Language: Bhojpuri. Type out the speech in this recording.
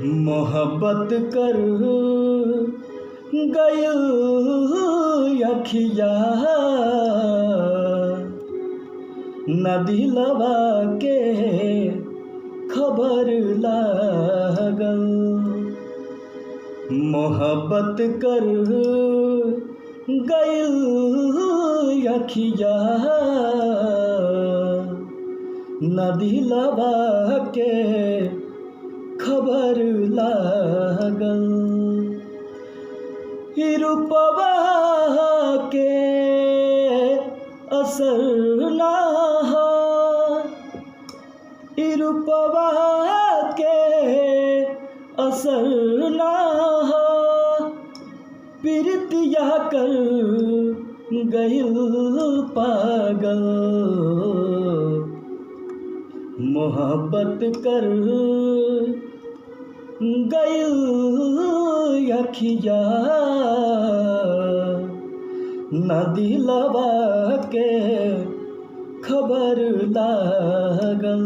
मोहब्बत कर गइल अखिया न दिलवा के खबर लागल। मोहब्बत कर गइल अखिया न दिलवा के खबर लागल। ई रूपवा के असर ना हो, ई रूपवा के असर ना हो, प्रीतिया कर गइल पागल। मोहब्बत कर गइल अखिया न दिलवा के खबर लागल।